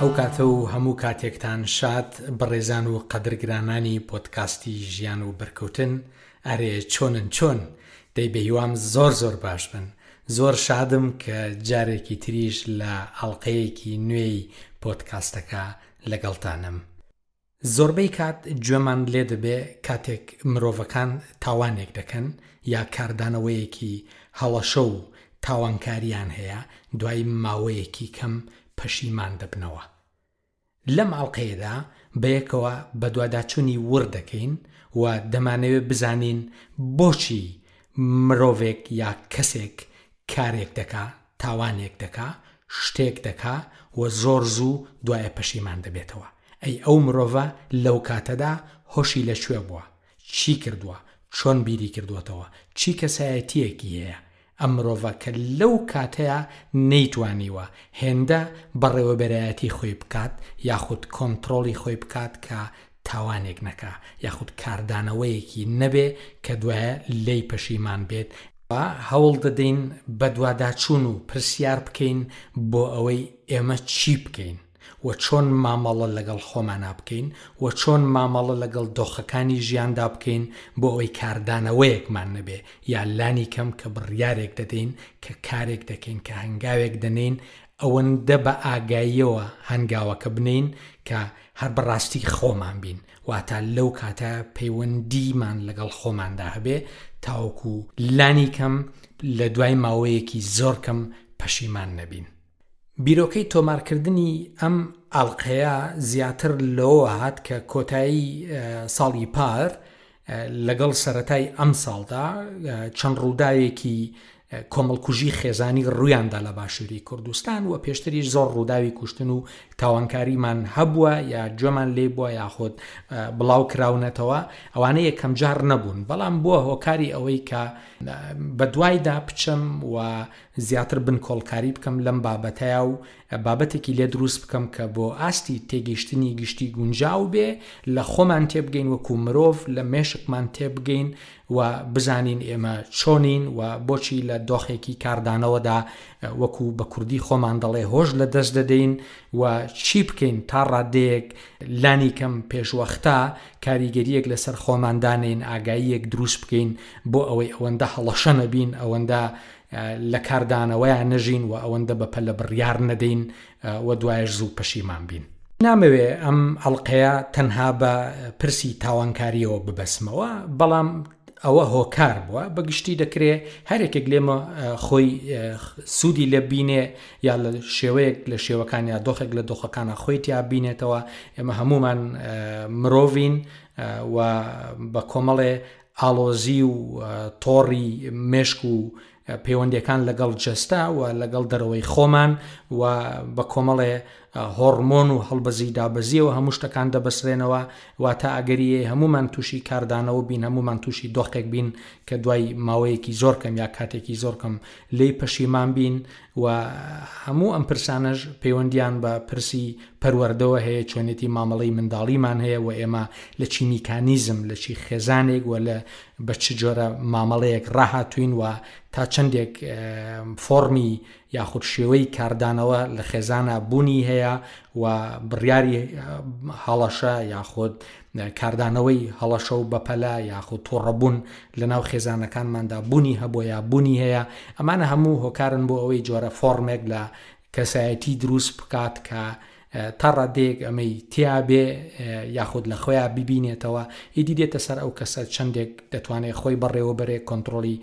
ئەو کاتە و هەموو کاتێکتان شاد بەڕێزان و قەدرگرانانی پۆدکاستی ژیان و بەرکەوتن. ئەرێ چۆن دەی بەهیوام زۆر باش بن. زۆر شادم کە جارێکی تریش لە ئەڵلقەیەکی نوێی پۆدکاستەکە لەگەڵتانم. زۆربەی کات گوێمان لێ دەبێ کاتێک مرۆڤەکان تاوانێک دەکەن یا کاردانەوەیەکی هەڵەشە و تاوانکاریان هەیە، دوای ماوەیەکی کەم پەشیمان دەبنەوە. لەم ئەڵلقەیەدا بەیەکەوە بە دواداچوونی وردەکەین و دەمانەوێت بزانین بۆچی مرۆڤێک یا کەسێک کارێک دەکا، تاوانێک دەکا، شتێک دەکا و زۆر زوو دوایە پەشیمان دەبێتەوە. ئەی ئەو مرۆڤە لەو کاتەدا هۆشی لەکوێ بووە، چی کردووە، چۆن بیری کردوێتەوە، چی کەسایەتیەکی هەیە. ئەم مرۆڤە کە لەو کاتەیە نەیتوانیوە هێندە بەڕێوەبەرایەتی خۆی بکات یاخود کۆنتترۆلی خۆی بکات کە تاوانێک نەکا یاخود کاردانەوەیەکی نەبێ کە دوایە لێی پەشیمان بێت. هەوڵ دەدەین بە دواداچوون و پرسیار بکەین بۆ ئەوەی ئێمە چی بکەین و چۆن مامەڵە لەگەڵ خۆمانە بکەین و چۆن مامەڵە لەگەڵ دۆخەکانی ژیاندا بکەین بۆ ئەوەی کاردانەوەیەکمان نەبێ یا لانی کەم کە بڕیارێک دەدەین کە کارێک دەکەین کە هەنگاوێک دەنین ئەوەندە بە ئاگاییەوە هەنگاوەکە بنین کە هەر بەڕاستی خۆمان بین، واتە لەو کاتە پەیوەندیمان لەگەڵ خۆماندا هەبێ تاوەکو لانی کەم لە دوای ماوەیەکی زۆر کەم پەشیمان نەبین. بیرۆکەی تۆمارکردنی ئەم ئەڵلقەیە زیاتر لەوە هات کە کۆتایی ساڵی پار لەگەڵ سەرەتای ئەم ساڵدا چەند ڕووداوێکی کۆمەڵکوژی خێزانی ڕوویاندا لە باشووری کوردستان و پێشتریش زۆر ڕووداوی کوشتن و تاوانکاریمان هەبووە یا گوێمان لێ بووە یاخود بڵاو کراونەتەوە. ئەوانە یەکەم جار نەبوون، بەڵام بووە هۆکاری ئەوەی کە بە دوایدا بچم و زیاتر بن کۆڵکاری بکەم لەم بابەتەیە و بابەتێکی لێ دروست بکەم کە بۆ ئاستی تێگەیشتنی گشتی گونجاو بێ لە خۆمان تێبگەین وەکو مرۆڤ لە مێشکمان تێبگەین و بزانین ئێمە چۆنین و بۆچی لە دۆخێکی کاردانەوەدا وەکو بە کوردی خۆمان دەڵێ هۆش لە دەست دەدەین و چی بکەین تا ڕادەیەک لانی کەم پێشوەختە کاریگەریەک لەسەر خۆماندانین، ئاگاییەک دروست بکەین بۆ ئەوەی ئەوەندە هەڵەشە نەبین، ئەوەندە لە کاردانەوەیان نەژین و ئەوەندە بەپە لە بڕیار نەدەین و دوایش زوو پەشیمان بین. نامەوێ ئەم ئەڵلقەیە تەنها بە پرسی تاوانکاریەوە ببەسمەوە، بەڵام ئەوە هۆکار بووە بەگشتی دەکرێت هەرێکێک لێمە خۆی سوودی لە بینێ یا لە شێوەیەک لە شێوەکان یا دۆخێک لە دۆخەکانە خۆی تیا بینێتەوە. ئێمە هەمومان مرۆڤین و بە کۆمەڵێ ئاڵۆزی و تۆڕی مێشک و پەیوەندیەکان لەگەڵ جەستا و لەگەڵ دەرەوەی خۆمان و بە کۆمەڵێ هۆرمۆن و هەڵبەزی دابەزیەوە هەموو شتەکان دەبەسرێنەوە واتە ئەگەریە هەمومان تووشی کاردانەوە بین، هەمومان تووشی دۆخێک بین کە دوای ماوەیەکی زۆر کەم یا کاتێکی زۆر کەم لێی پەشیمان بین و هەموو ئەم پرسانەش پەیوەندیان بە پرسی پەروەردەوە هەیە، چۆنێتی مامەڵەی منداڵیمان هەیە و ئێمە لە چی میکانیزم لە چی خێزانێک و لە بە چ جۆرە مامەڵەیەک ڕاهاتوین و تا چەندێک فۆرمی یاخود شێوەی کاردانەوە لە خێزانە بوونی هەیە و بڕیاری هەڵەشە یاخود کاردانەوەی هەڵەشە و بەپەلا یاخود تۆڕەبوون لە ناو خێزانەکانماندا بوونی هەبووە یا بوونی هەیە. ئەمانە هەموو هۆکارن بۆ ئەوەی جۆرە فۆرمێک لە کەسایەتی دروست بکات کە تا ڕادەیەک ئەمەی تیابێ یاخود لە خۆیان ببینێتەوە، ئیدی دێتە سەر ئەو کەسە چەندێک دەتوانێت خۆی بەڕێوە بەرێ کۆنتترۆلی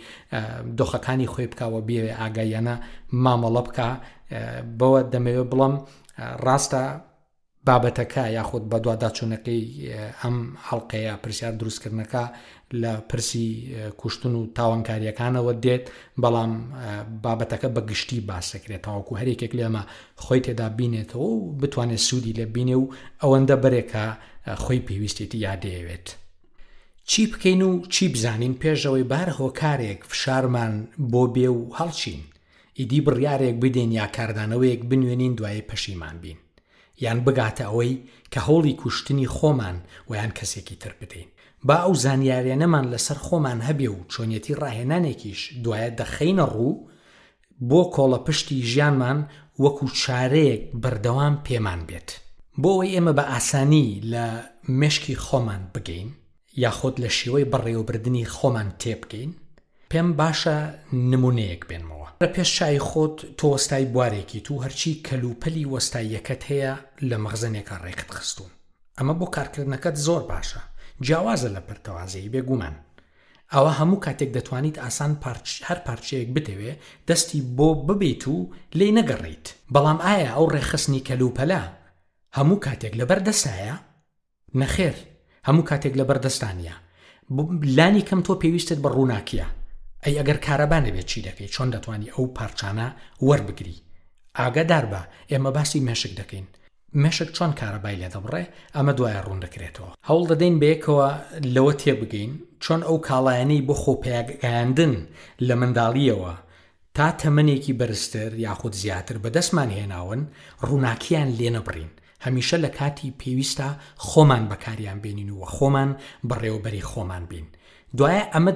دۆخەکانی خۆی بکەوە بێوێ ئاگایانە مامەڵە بکە. بەوە دەمەوێت بڵم ڕاستە بابەتەکە یاخود بە دواداچوونەکەی ئەم هەڵلقەیە پرسیار دروستکردنەکە لە پرسی کوشتن و تاوانکاریەکانەوە دێت، بەڵام بابەتەکە بە گشتی باس دەکرێت تاوەکو هەرێکێک لێمە خۆی تێدا بینێتەوە و بتوانێت سوودی لێ بینێ و ئەوەندە بەرێکە خۆی پێویستێتی یادەیەوێت. چی بکەین و چی بزانین پێشەوەی بار هۆکارێک فشارمان بۆ بێ و هەڵچین، ئیدی بڕیارێک بدەین یا کاردانەوەیەک بنوێنین دوایە پەشیمان بین، یان بگاتە ئەوەی کە هەوڵی کوشتنی خۆمان و یان کەسێکی تر بدەین. با ئەو زانیاریانەمان لەسەر خۆمان هەبێ و چۆنیەتی ڕاهێنانێکیش دوایە دەخەینە ڕوو بۆ کۆڵە پشتی ژیانمان وەکو چارەیەک بەردەوام پێمان بێت بۆ ئەوەی ئێمە بە ئاسانی لە مێشکی خۆمان بگەین یاخود لە شێوەی بەڕێوەبردننی خۆمان تێبگەین پێم باشە نمونەیەک بێنمەوە لە پێش چای خۆت تۆ وەستای بوارێکی تو هەرچی کەلوپەلی وەستاییەکەت هەیە لە مەخزنێکە ڕێکت خستوون ئەمە بۆ کارکردنەکەت زۆر باشە جیاوازە لە پەرتەوازەیی بێگومان ئەوە هەموو کاتێک دەتوانیت ئاسان هەر پارچەیەک بتەوێ دەستی بۆ ببیت و لێی نەگەڕیت بەڵام ئایا ئەو ڕێخستنی کەلوپەلە هەموو کاتێک لەبەر دەستایە؟ نەخێر هەموو کاتێک لەبەر دەستانیە لانی کەم تۆ پێویستت بە ڕووناکیە ئەی ئەگەر کارەبا نەبێت چی دەکەیت چۆن دەتوانی ئەو پارچانە وەربگری ئاگادار بە ئێمە باسی مێشک دەکەین مێشک چۆن کارەبای لێ دەبڕێ ئەمە دوایە ڕوون دەکرێتەوە هەوڵ دەدەین بەیەکەوە لەوە تێبگەین چۆن ئەو کاڵایانەی بۆ خۆپێگەیاندن لە منداڵیەوە تا تەمەنێکی بەرزتر یاخود زیاتر بەدەستمان هێناون ڕووناکیان لێ نەبڕین هەمیشە لە کاتی پێویستە خۆمان بەکاریان بێنین و خۆمان بەڕێوەبەری خۆمان بین دوایە ئەمە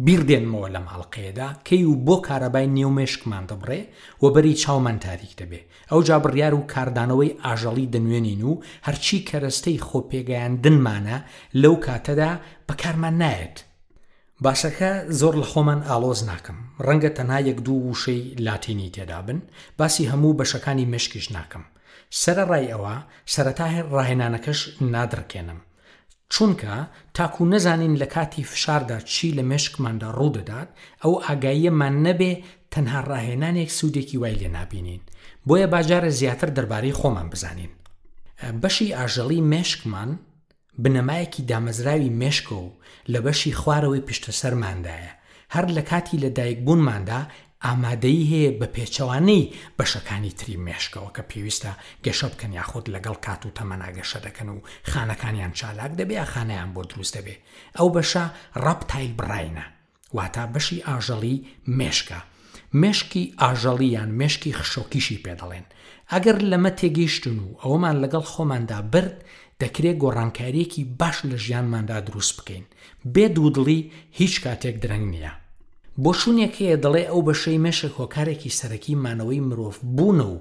بیردێنمەوە لەم هەڵقەیەدا کەی و بۆ کارەبای نێو مێشکمان دەبڕێ و بەری چاومان تاریک دەبێ ئەو جا بڕیار و کاردانەوەی ئاژەڵی دەنوێنین و هەرچی کەرەستەی خۆپێگەیاندنمانە لەو کاتەدا بەکارمان نایێت باسەکە زۆر لە خۆمان ئالۆز ناکەم ڕەنگە تەنها یەک دوو وشەی لاتینی تێدا بن باسی هەموو بەشەکانی مێشکیش ناکەم سەرەڕای ئەوە سەرەتا ڕاهێنانەکەش نادڕکێنم چونکە تاکو نەزانین لە کاتی فشاردا چی لە مێشکماندا ڕوودەدات ئەو ئاگاییەمان نەبێ تەنها ڕاهێنانێک سوودێکی وای لێ نابینین بۆیە باجارە زیاتر دەربارەی خۆمان بزانین بەشی ئاژەڵی مێشکمان بنەمایەکی دامەزراوی مێشکە و لە بەشی خوارەوەی پشتە سەرماندایە هەر لە کاتی لە دایکبوونماندا ئامادەی هەیە بە پێچەوانەی بەشەکانی تری مێشکەوە کە پێویستە گەشە بکەن یاخود لەگەڵ کات و تەمەنا گەشە دەکەن و خانەکانیان چالاک دەبێ خانەیان بۆ دروست دەبێ ئەو بەشە ڕەپتایل براینە واتە بەشی ئاژەڵی مێشکە مێشکی ئاژەڵیان مێشکی خشۆکیشی پێدەڵێن ئەگەر لەمە تێگەیشتن و ئەوەمان لەگەڵ خۆماندا برد دەکرێت گۆڕانکاریەکی باش لە ژیانماندا دروست بکەین بێ دوودڵی هیچ کاتێک درەنگ نییە بۆ شوونێک هەیە دەڵێ ئەو بەشەی مێشک هۆکارێکی سەرەکی مانەوەی مرۆڤ بوونە و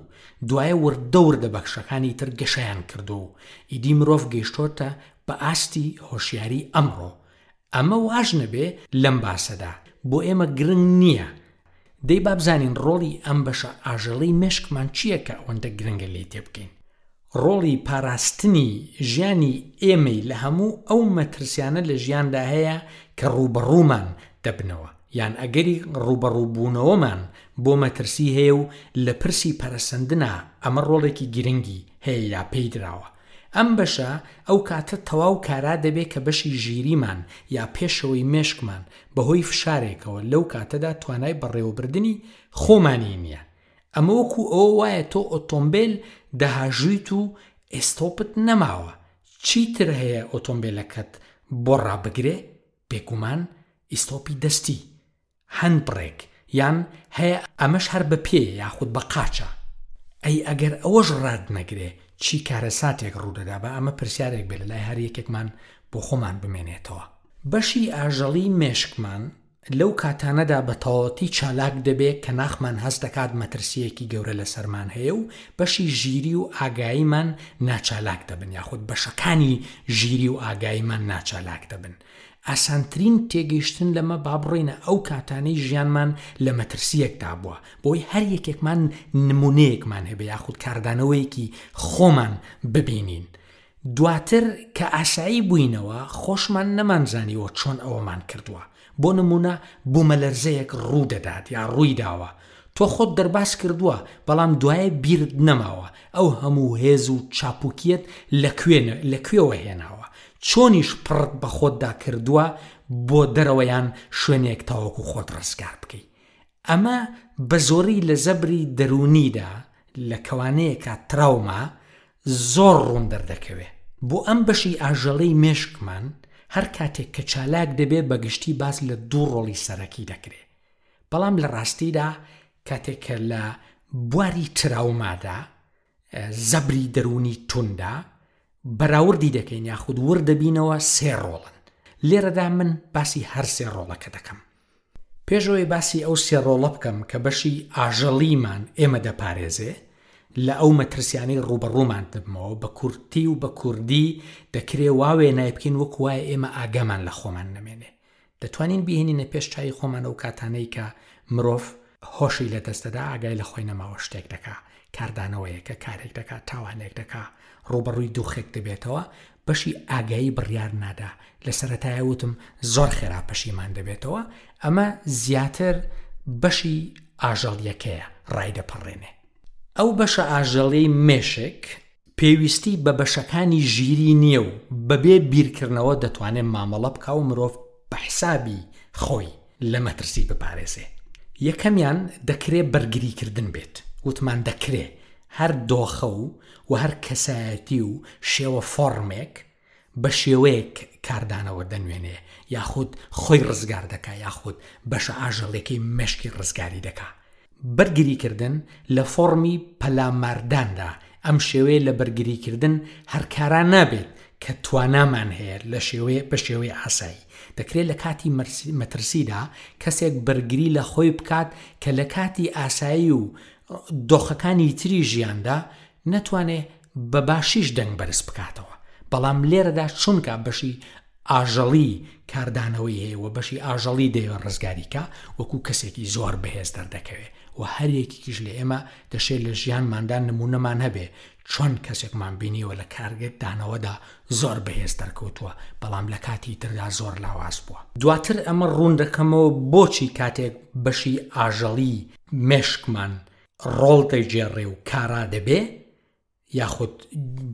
دوایە وردەوردە بەخشەکانی تر گەشەیان کردو و ئیدی مرۆڤ گەیشتۆتە بە ئاستی هۆشیاری ئەمڕۆ ئەمە واژ نەبێ لەم باسەدا بۆ ئێمە گرنگ نییە دەی بابزانین ڕۆڵی ئەم بەشە ئاژەڵەی مێشکمان چییە کە ئەوەندە گرنگە لێ تێبکەین ڕۆڵی پاراستنی ژیانی ئێمەی لە هەموو ئەو مەترسیانە لە ژیاندا هەیە کە ڕوبەڕوومان دەبنەوە یان ئەگەری ڕوبەڕووبوونەوەمان بۆ مەترسی هەیە و لە پرسی پەرسەندنە ئەمە ڕۆڵێکی گرنگی هەیە یا پێی دراوە ئەم بەشە ئەو کاتە تەواو کارا دەبێت کە بەشی ژیریمان یا پێشەوەی مێشکمان بەهۆی فشارێکەوە لەو کاتەدا توانای بەڕێوەبردننی خۆمانی نییە ئەمە وەکو ئەوە وایە تۆ ئۆتۆمبیل دەهاژویت و ئێستۆپت نەماوە چیتر هەیە ئۆتۆمبیلەکەت بۆ ڕابگرێ بێگومان ئیستۆپی دەستی هەندبڕێک یان هەیە ئەمەش هەر بە پێ یاخود بە قاچە ئەی ئەگەر ئەوەش ڕاد نەگرێ چی کارە ساتێک ڕوودەدا بە ئەمە پرسیارێک بێ لەلای هەر یەکێکمان بۆ خۆمان بمێنێتەوە بەشی ئاژەڵی مێشکمان لەو کاتانەدا بە تەواوەتی چالاک دەبێت کە ناخمان هەست دەکات مەترسیەکی گەورە لە سەرمان هەیە و بەشی ژیری و ئاگاییمان ناچالاک دەبن یاخود بەشەکانی ژیری و ئاگاییمان ناچالاک دەبن ئاسانترین تێگەیشتن لەمە بابڕێنە ئەو کاتانەی ژیانمان لە مەترسیەکدا بووە بۆی هەر یەکێکمان نمونەیەکمان هەبێ یاخود کاردانەوەیەکی خۆمان ببینین دواتر کە ئاسایی بووینەوە خۆشمان نەمانزانیوە چۆن ئەوەمان کردووە بۆ نمونە بوومەلەرزەیەک ڕوودەدات یا ڕووی داوە تۆ خۆت دەرباس کردووە بەڵام دوایە بیرت نەماوە ئەو هەموو هێز و چاپوکیت لەکوێوە هێناوە چۆنیش پڕت بە خۆتدا کردووە بۆ دەرەوەیان شوێنێک تاوەکو خۆت ڕزگار بکەی ئەمە بە زۆری لە زەبری دەرونیدا لە کەوانەیەکە تراوما زۆر ڕوون دەردەکەوێ بۆ ئەم بەشی ئاژەڵەی مێشکمان هەر کاتێک کە چالاک دەبێت بەگشتی باز لە دوو ڕۆڵی سەرەکی دەکرێت بەڵام لە ڕاستیدا کاتێک کە لە بواری تراومادا زەبری دەرونی توندا بەراوردی دەکەین یاخود وردەبینەوە سێ ڕۆڵن لێرەدا من باسی هەر سێ ڕۆڵەکە دەکەم پێشەوەی باسی ئەو سێ ڕۆڵە بکەم کە بەشی ئاژەڵیمان ئێمە دەپارێزێ لە ئەو مەترسیانەی ڕوبەڕوومان دەبمەوە بە کورتی و بە کوردی دەکرێ واوێ نای بکەین وەک وایە ئێمە ئاگامان لە خۆمان نەمێنێ دەتوانین بهێنینە پێش چای خۆمان ئەو کاتانەی کە مرۆڤ هۆشی لە دەستەدا ئاگای لە خۆی نەماوە شتێک دەکا کاردانەوەیەکە کارێک دەکات تاوانێک دەکا ڕوبەڕووی دۆخێک دەبێتەوە بەشی ئاگایی بڕیار نادا لە سەرەتایە وتم زۆر خێرا پەشیمان دەبێتەوە ئەمە زیاتر بەشی ئاژەڵیەکەیە ڕای دەپەڕێنێ ئەو بەشە ئاژەڵی مێشک پێویستی بە بەشەکانی ژیری نییە و بەبێ بیرکردنەوە دەتوانێت مامەڵە بکە و مرۆڤ بە حسابی خۆی لە مەترسی بپارێزێ یەکەمیان دەکرێ بەرگریکردن بێت وتمان دەکرێ هەر دۆخە و هەر کەسایەتی و شێوە فۆرمێک بە شێوەیەک کاردانەوە دەنوێنێ یاخود خۆی ڕزگار دەکا یاخود بەشە ئاژەڵێکی مێشکی ڕزگاری دەکا بەرگریکردن لە فۆرمی پەلامارداندا ئەم شێوەیە لە بەرگریکردن هەرکاران نابێت کە توانامان هەیە بە شێوەی ئاسایی دەکرێت لە کاتی مەترسیدا کەسێک بەرگری لە خۆی بکات کە لە کاتی ئاسایی و دۆخەکانی تری ژیاندا نەتوانێت بە باشیش دەنگ بەرز بکاتەوە بەڵام لێرەدا چونکە بەشی ئاژەڵی کاردانەوەی هەیە و بەشی ئاژەڵی دەیوە ڕزگاریکە وەکو کەسێکی زۆر بەهێز دەردەکەوێت و هەرێکیش لە ئێمە دەشێت لە ژیانماندا نمونەمان هەبێ چۆن کەسێکمان بینیوە لە کارگێت دانەوەدا زۆر بەهێز دەرکەوتووە بەڵام لە کاتی تردا زۆر لاواز بووە دواتر ئەمە ڕوون دەکەمەوە بۆچی کاتێک بەشی ئاژەڵی مێشکمان ڕۆڵ دەیجێڕێ و کارا دەبێ یاخود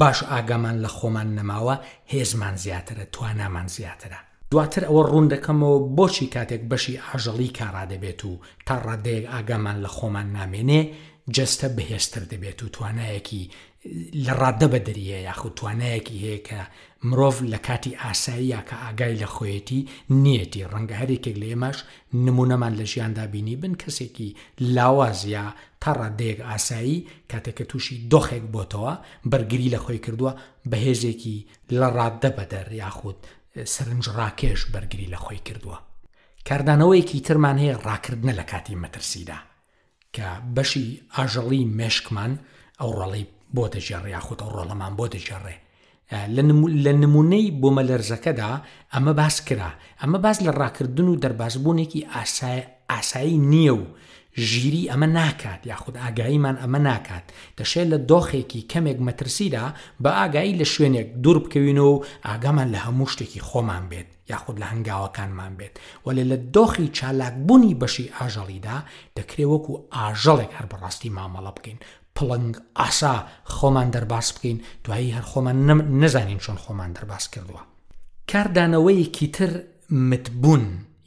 باش ئاگامان لە خۆمان نەماوە هێزمان زیاترە توانامان زیاترە دواتر ئەوە ڕوون دەکەمەوە بۆچی کاتێک بەشی ئاژەڵی کارا دەبێت و تا ڕادەیەک ئاگامان لە خۆمان نامێنێ جەستە بەهێزتر دەبێت و توانایەکی لە ڕادە بەدەریە یاخود توانایەکی هەیە کە مرۆڤ لە کاتی ئاسایی کە ئاگای لە خۆیەتی نیەتی ڕەنگە هەرێکێک لە ئێمەش نمونەمان لە ژیاندا بینی بن کەسێکی لاواز یا تا ڕادەیەک ئاسایی کاتێککە تووشی دۆخێک بۆتەوە بەرگری لە خۆی کردووە بەهێزێکی لە ڕادە بەدەر یاخود سەرنج ڕاکێش بەرگری لە خۆی کردووە کاردانەوەیەکی ترمان هەیە ڕاکردنە لە کاتی مەترسیدا کە بەشی ئاژەڵی مێشکمان ئەو ڕۆڵەی بۆ دەژێڕێ یاخود ئەو ڕۆڵەمان بۆ دەژێڕێ لە نمونەی بۆمە لەرزەکەدا ئەمە باس کرا ئەمە باس لە ڕاکردن و دەربازبوونێکی ئاسایی نییە و ژیری ئەمە ناکات یاخود ئاگاییمان ئەمە ناکات دەشێت لە دۆخێکی کەمێک مەترسیدا بە ئاگایی لە شوێنێک دوور بکەوینەوە و ئاگامان لە هەموو شتێکی خۆمان بێت یاخود لە هەنگاوەکانمان بێت وەلێ لە دۆخی چالاکبوونی بەشی ئاژەڵیدا دەکرێت وەکو ئاژەڵێک هەر بەڕاستی مامەڵە بکەین پڵنگ ئاسا خۆمان دەرباس بکەین دوایی هەر خۆمان نەزانین چۆن خۆمان دەرباس کردووە کاردانەوەیەکی تر متبوون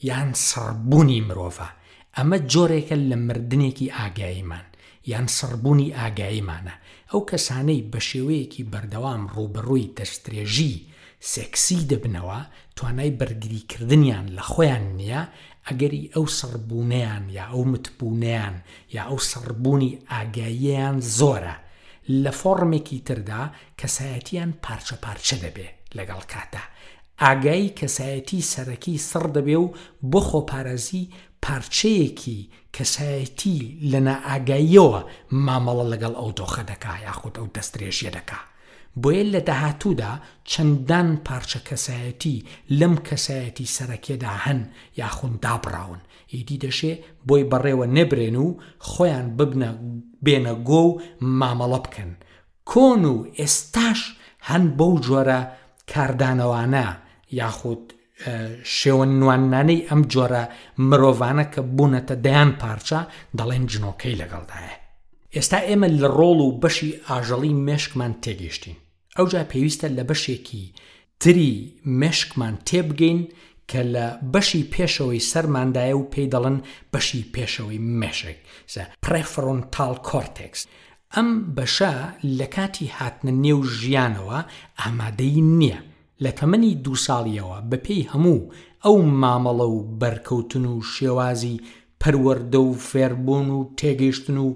یان سڕبوونی مرۆڤە ئەمە جۆرێکە لە مردنێکی ئاگاییمان یان سڕبوونی ئاگاییمانە ئەو کەسانەی بە شێوەیەکی بەردەوام ڕوبەڕووی دەستدرێژی سێکسی دەبنەوە توانای بەرگریکردنیان لە خۆیان نییە ئەگەری ئەو سڕبوونیان یا ئەو متبوونیان یا ئەو سڕبوونی ئاگاییان زۆرە لە فۆڕمێکی تردا کەسایەتیان پارچە پارچە دەبێ لەگەڵ کاتە ئاگایی کەسایەتی سەرەکی سڕ دەبێ و بۆ خۆپارێزی پارچەیەکی کەسایەتی لە نائاگاییەوە مامەڵە لەگەڵ ئەو دۆخە دەکا یاخود ئەو دەستدرێژیە دەکا بۆیە لە داهاتوودا چەندان پارچە کەسایەتی لەم کەسایەتی سەرەکیەدا هەن یاخود دابڕاون ئیدی دەشێ بۆی بەڕێوە نەبرێن و خۆیان بێنە گۆ و مامەڵە بکەن کۆن و ئێستاش هەن بەو جۆرە کاردانەوانە یاخود شێوە نوانانەی ئەم جۆرە مرۆڤانە کە بوونەتە دەیان پارچە دەڵێن جنۆکەی لەگەڵدایە ئێستا ئێمە لە ڕۆڵ و بەشی ئاژەڵی مێشکمان تێگەیشتین ئەوجا پێویستە لە بەشێکی تری مێشکمان تێبگەین کە لە بەشی پێشەوەی سەرماندایە و پێی دەڵن بەشی پێشەوەی مێشک پرێفرۆنتال کۆرتێکس ئەم بەشە لە کاتی هاتنە نێو ژیانەوە ئامادەی نییە لە تەمەنی 2 ساڵیەوە بەپێی هەموو ئەو مامەڵە و بەرکەوتن و شێوازی پەروەردە و فێربوون و تێگەیشتن و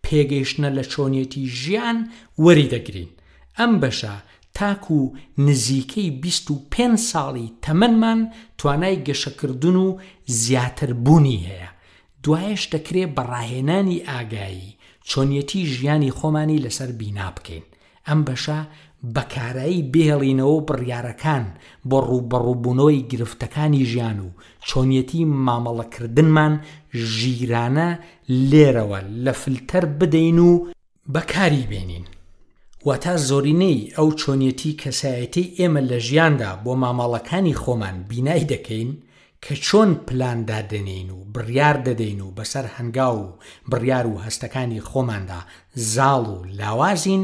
پێگەیشتنە لە چۆنیەتی ژیان وەری دەگرین ئەم بەشە تاکو نزیکەی 25 ساڵی تەمەنمان توانای گەشەکردن و زیاتربوونی هەیە. دوایش دەکرێت بەڕاهێنانی ئاگایی چۆنیەتی ژیانی خۆمانی لەسەر بینا بکەین. ئەم بەشە بەکارایی بێڵینەوە بڕیارەکان بۆ ڕوبەڕووبوونەوەی گرفتەکانی ژیان و چۆنیەتی مامەڵەکردنمان ژیرانە لێرەوە لە فلتەر بدەین و بەکاری بێنین. واتە زۆرینەی ئەو چۆنیەتی کەسایەتی ئێمە لە ژیاندا بۆ مامەڵەکانی خۆمان بینای دەکەین کە چۆن پلان دادەنین و بڕیار دەدەین و بەسەر هەنگاو و بڕیار و هەستەکانی خۆماندا زاڵ و لاوازین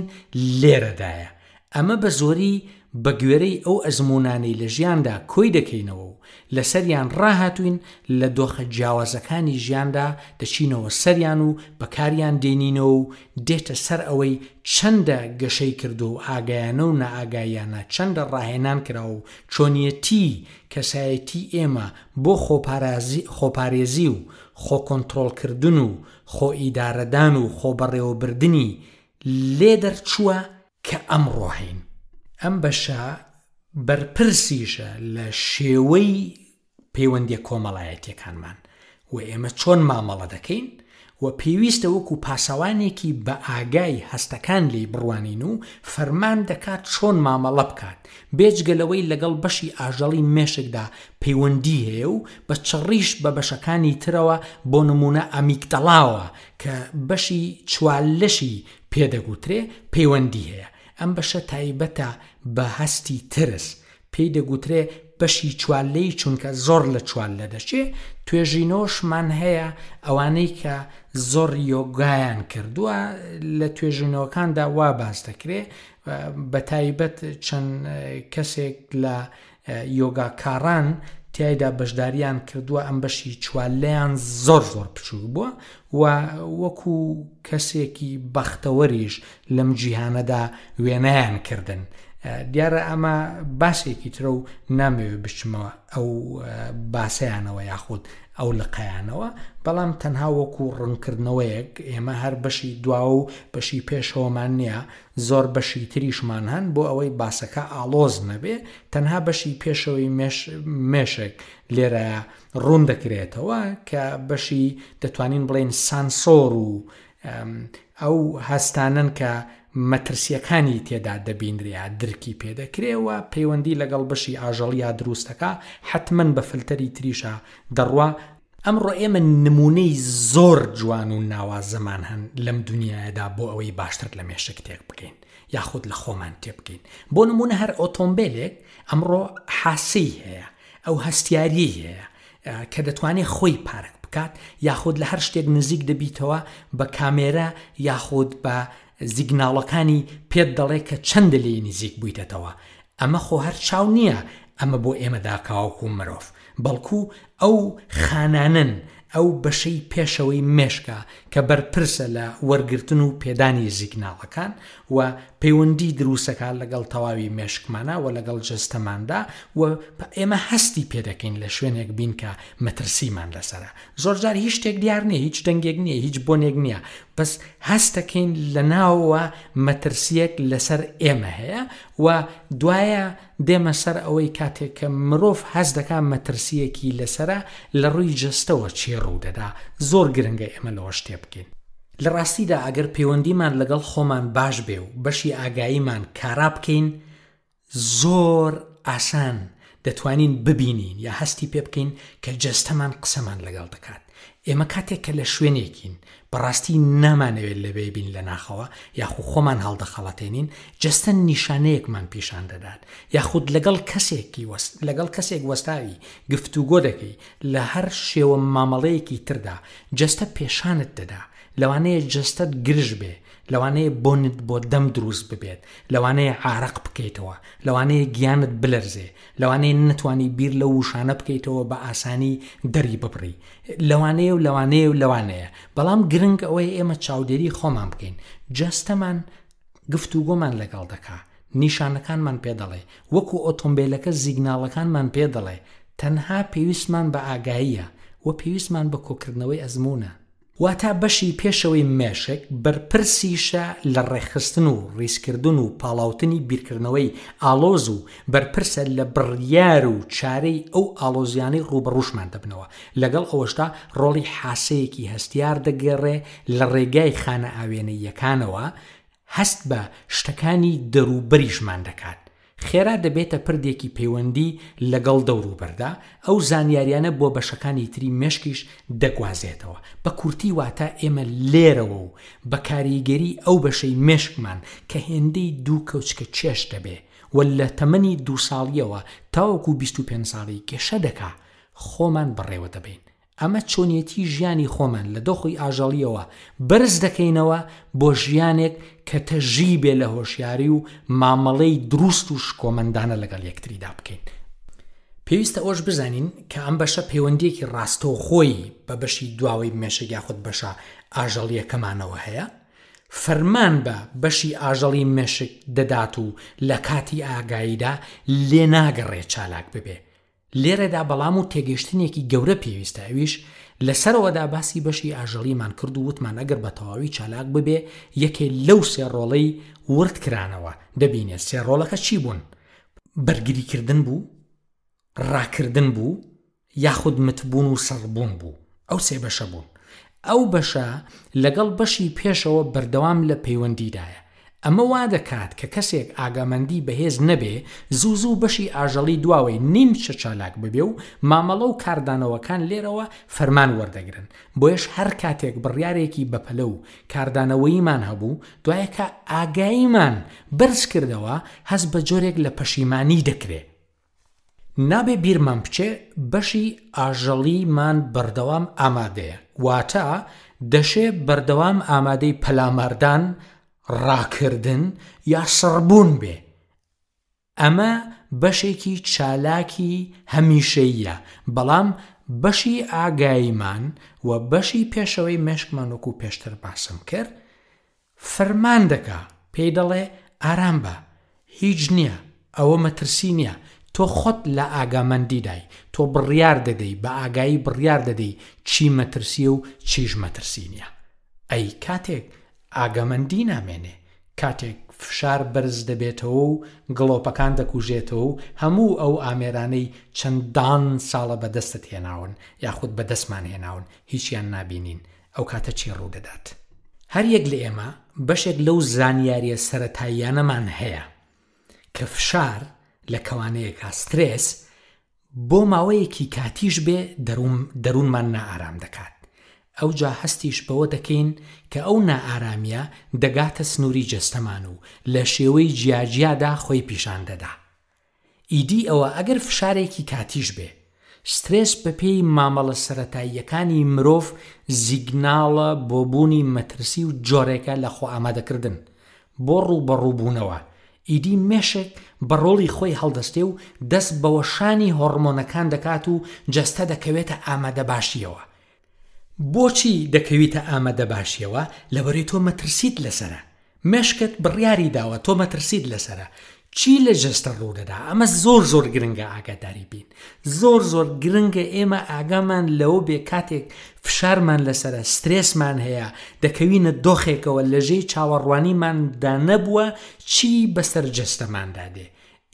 لێرەدایە. ئەمە بە زۆری بە گوێرەی ئەو ئەزمونانەی لە ژیاندا کۆی دەکەینەوە و لەسەریان ڕاهاتوین لە دۆخە جیاوازەکانی ژیاندا دەچینەوە سەریان و بەکاریان دێنینەوە و دێتە سەر ئەوەی چەندە گەشەی کردو و ئاگایانە و نەئاگایانە چەندە ڕاهێنان کرا و چۆنیەتی کەسایەتی ئێمە بۆ خۆپارێزی و خۆکۆنترۆڵکردن و خۆ ئیدارەدان و خۆبەڕێوەبردننی لێ دەرچووە کە ئەمڕۆ هەین. ئەم بەشە بەرپرسیشە لە شێوەی پەیوەندیە کۆمەڵایەتیەکانمان و ئێمە چۆن مامەڵە دەکەین و پێویستە وەکو پاسەوانێکی بە ئاگای هەستەکان لێی بڕوانین و فەرمان دەکات چۆن مامەڵە بکات بێجگەلەوەی لەگەڵ بەشی ئاژەڵی مێشکدا پەیوەندی هەیە و بە چڕیش بە بەشەکانی ترەوە بۆ نمونە ئەمیگدەڵاوە کە بەشی چوارلەشی پێدەگوترێ پەیوەندی هەیە. ئەم بەشە تایبەتە بە هەستی ترس پێی دەگوترێ بەشی چوارلەی چونکە زۆر لە چوارلە دەچێ. توێژینەوەشمان هەیە ئەوانەی کە زۆر یۆگایان کردووە لە توێژینەوەکاندا وا باس دەکرێ بە تایبەت چەند کەسێک لە یۆگاکاران تایدا بەشداریان کردووە ئەم بەشی چوارلەیان زۆر بچوو بووە و وەکو کەسێکی بەختەوەریش لەم جیهانەدا وێنەیان کردن. دیارە ئەمە باسێکی ترە و نامەوێت بچمەوە ئەو باسەیانەوە یاخود ئەو لقەیانەوە، بەڵام تەنها وەکو ڕوونکردنەوەیەک ئێمە هەر بەشی دواوە و بەشی پێشەوەمان نییە، زۆر بەشی تریشمان هەن بۆ ئەوەی باسەکە ئاڵۆز نەبێ. تەنها بەشی پێشەوەی مێشک لێرە ڕوون دەکرێتەوە کە بەشی دەتوانین بڵێن سانسۆر و ئەو هەستانن کە مەترسیەکانی تێدا دەبینریا درکی پێدەکرێەوە پەیوەندی لەگەڵ بەشی ئاژەڵیا دروستەکە حتمما بە فلتەری تریشە دەڕوا. ئەمڕۆ ئێمە نمونەی زۆر جوان و ناوازەمان هەن لەم دنیادا بۆ ئەوەی باشتر لە مێشک تێک بکەین یاخود لە خۆمان تێ بکەین. بۆ نمونە هەر ئۆتۆمبیلێک ئەمڕۆ حاسی هەیە، ئەو هەستیاری هەیە کە دەتوانێت خۆی پارک بکات یاخود لە هەر شتێک نزیک دەبیتەوە بە کامێرە یاخود بە زیگناڵەکانی پێت دەڵێ کە چەندە لێ نزیک بوویتەوە. ئەمە خۆ هەر چاو نییە ئەمە بۆ ئێمەدا کاوەکو مرۆڤ، بەڵکو ئەو خانانن ئەو بەشەی پێشەوەی مێشکە کە بەرپرسە لە وەرگرتن و پێدانی زیگناڵەکان و پەیوەندی دروستەکان لەگەڵ تەواوی مێشکمانە و لەگەڵ جەستەماندا و ئێمە هەستی پێدەکەین لە شوێنێک بین کە مەترسیمان لەسرە. زۆرجار هیچ شتێک دیار نییە، هیچ دەنگێک نییە، هیچ بۆنێک نییە، بەس هەستەکەین لە ناوەوە مەترسیەک لەسەر ئێمە هەیە و دوایە دێمە سەر ئەوەی کاتێک کە مرۆڤ هەست دەکات مەترسیەکی لەسرە لە ڕووی جەستەوە چی ڕوودەدا. زۆر گرنگە ئێمە لەوە شتێ بکەین. لە ڕاستیدا ئەگەر پەیوەندیمان لەگەڵ خۆمان باش بێ و بەشی ئاگاییمان کارا بکەین زۆر ئاسان دەتوانین ببینین یا هەستی پێ بکەین کە جەستەمان قسەمان لەگەڵ دەکات. ئێمە کاتێک کە لە شوێنێکین بەڕاستی نامانەوێت لەبێ بین لە ناخەوە یاخود خۆمان هەڵدەخەڵەتێنین جەستە نیشانەیەکمان پیشان دەدات یاخود لەگەڵ کەسێک وەستاوی گفتوگۆ دەکەی لە هەر شێوە مامەڵەیەکی تردا جەستە پێشانت دەدا. لەوانەیە جەستەت گرژ بێ، لەوانەیە بۆنت بۆ دەم دروست ببێت، لەوانەیە عارق بکەیتەوە، لەوانەیە گیانت بلەرزێ، لەوانەیە نتوانی بیر لە وشانە بکەیتەوە بە ئاسانی دەری ببڕی، لەوانەیە. بەڵام گرنگ ئەوەی ئێمە چاودێری خۆمان بکەین. جەستەمان گفتوگۆمان لەگەڵ دەکا، نیشانەکانمان پێ دەڵێ، وەکو ئۆتۆمبیلەکە زیگناڵەکانمان پێ دەڵێ. تەنها پێویستمان بە ئاگاییە و پێویستمان بە کۆکردنەوەی ئەزمونە. واتە بەشی پێشەوەی مێشک بەرپرسیشە لە ڕێخستن و ڕیسکردن و پاڵاوتنی بیرکردنەوەی ئالۆز و بەرپرسە لە بڕیار و چارەی ئەو ئالۆزیانەی ڕوبەڕووشمان دەبنەوە لەگەڵ ئەوەشتا ڕۆڵی حاسەیەکی هەستیار دەگەڕێ لە ڕێگای خانە ئاوێنەیەکانەوە هەست بە شتەکانی دەروبەریشمان دەکات خێرا دەبێتە پردێکی پەیوەندی لەگەڵ دەوروبەردا ئەو زانیاریانە بۆ بەشەکانی تری مێشکیش دەگوازێتەوە بە کورتی واتە ئێمە لێرەوە و بە کاریگەری ئەو بەشەی مێشکمان کە هێندەی دوو کەوچکە چێش دەبێ و لە تەمەنی 2 ساڵیەوە تاوەکو 25 ساڵی گەشە دەکا خۆمان بڕێوە دەبین ئەمە چۆنیەتی ژیانی خۆمان لە دۆخی ئاژەڵیەوە بەرز دەکەینەوە بۆ ژیانێک کە تەژی بێ لە هۆشیاری و مامەڵەی دروست و شکۆمەندانە لەگەڵ یەکتریدا بکەین پێویستە ئەوش بزانین کە ئەم بەشە پەیوەندیەکی ڕاستەوخۆی بە بەشی دواوەی مێشک یاخود بەشە ئاژەڵیەکەمانەوە هەیە فەرمان بە بەشی ئاژەڵی مێشک دەدات و لە کاتی ئاگاییدا لێ ناگەڕێ چالاک ببێ لێرەدا بەڵام و تێگەشتنێکی گەورە پێویستە ئەویش لەسەرەوەدا باسی بەشی ئاژەڵیمان کرد و وتمان ئەگەر بە تەواوی چالاک ببێ یەکێ لەو سێ ڕۆڵەی ورد کرانەوە دەبینێت سێ ڕۆڵەکە چی بوون بەرگریکردن بوو ڕاکردن بوو یاخود متبوون و سەربوون بوو ئەو سێ بەشە بوون ئەو بەشە لەگەڵ بەشی پێشەوە بەردەوام لە پەیوەندیدایە ئەمە وا دەکات کە کەسێک ئاگامەندی بەهێز نەبێ زوو بەشی ئاژەڵی دواوەی نیمچە چالاک ببێ و مامەڵە و کاردانەوەکان لێرەوە فەرمان وەردەگرن بۆیش هەر کاتێک بڕیارێکی بەپەلە و کاردانەوەیمان هەبوو دوایەکە ئاگاییمان بەرز کردەوە هەست بە جۆرێک لە پەشیمانی دەکرێت نابێ بیرمان بچێ بەشی ئاژەڵیمان بەردەوام ئامادەیە واتە دەشێ بەردەوام ئامادەی پەلاماردان ڕاکردن یا سڕبوون بێ ئەمە بەشێکی چالاکی هەمیشەیە بەڵام بەشی ئاگاییمان و بەشی پێشەوەی مێشکمان وەکو پێشتر باسم کرد فەرمان دەکا پێی دەڵێ ئارام بە هیچ نییە ئەوە مەترسی نییە تۆ خۆت لە ئاگامەندیدای تۆ بڕیار دەدەی بە ئاگایی بڕیار دەدەی چی مەترسیە و چیش مەترسی نییە ئەی کاتێک ئاگامەندی نامێنێ کاتێک فشار بەرز دەبێتەوە و گڵۆپەکان دەکوژێتەوە و هەموو ئەو ئامێرانەی چەندان ساڵە بەدەستت هێناون یاخود بەدەستمان هێناون هیچیان نابینین ئەو کاتە چی ڕوو دەدات هەر یەک لە ئێمە بەشێک لەو زانیاریە سەرەتاییانەمان هەیە کە فشار لە کەوانەیەکە سترێس بۆ ماوەیەکی کاتیش بێ دەروونمان نائارام دەکات ئەو جا هەستیش بەوە دەکەین کە ئەو نائارامیە دەگاتە سنووری جەستەمان و لە شێوەی جیاجیادا خۆی پیشان دەدا ئیدی ئەوە ئەگەر فشارێکی کاتیش بێ سترێس بە پێی مامەڵە سەرەتاییەکانی مرۆڤ زیگناڵە بۆ بوونی مەترسی و جۆرێکە لە خۆ ئامادەکردن بۆ ڕووبەڕووبوونەوە ئیدی مێشک بە ڕۆڵی خۆی هەڵدەستێ و دەست بە وەشانی هۆرمۆنەکان دەکات و جەستە دەکەوێتە ئامادە باشیەوە بۆچی دەکەویتە ئامادە باشیەوە لەبەرەوەی تۆ مەترسیت لەسرە مێشکت بڕیاری داوە تۆ مەترسیت لەسرە چی لە جەستە ڕوودەدا ئەمە زۆر گرنگە ئاگاداری بین زۆر گرنگە ئێمە ئاگامان لەوە بێ کاتێک فشارمان لەسرە سترێسمان هەیە دەکەوینە دۆخێکەوە لەژێی چاوەڕوانیماندا نەبووە چی بەسەر جەستەماندا دێ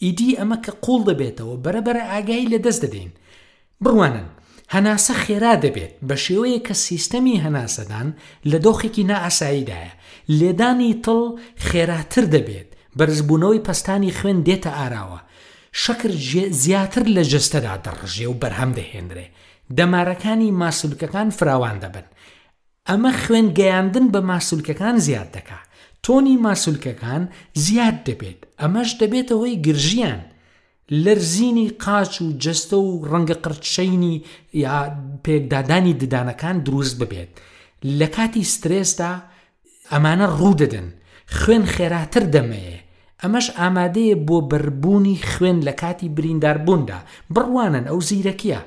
ئیدی ئەمە کە قوڵ دەبێتەوە بەرەبەرە ئاگایی لەدەست دەدەین بڕوانن هەناسە خێرا دەبێت بە شێوەیە کە سیستەمی هەناسەدان لە دۆخێکی نائاساییدایە لێدانی تڵ خێراتر دەبێت بەرزبوونەوەی پەستانی خوێن دێتە ئاراوە شەکر زیاتر لە جەستەدا دەڕژێ و بەرهەم دەهێنرێ دەمارەکانی ماسولکەکان فراوان دەبن ئەمە خوێن گەیاندن بە ماسولکەکان زیاد دەکا تۆنی ماسولکەکان زیاد دەبێت ئەمەش دەبێتە هۆی گرژیان لەرزینی قاچ و جەستە و ڕەنگە قرچەینی یا پێکدادانی ددانەکان دروست ببێت لە کاتی سترێسدا ئەمانە ڕوو دەدەن خوێن خێراتر دەمەیە ئەمەش ئامادەیە بۆ بەربوونی خوێن لە کاتی برینداربووندا بڕوانن ئەو زیرەکیە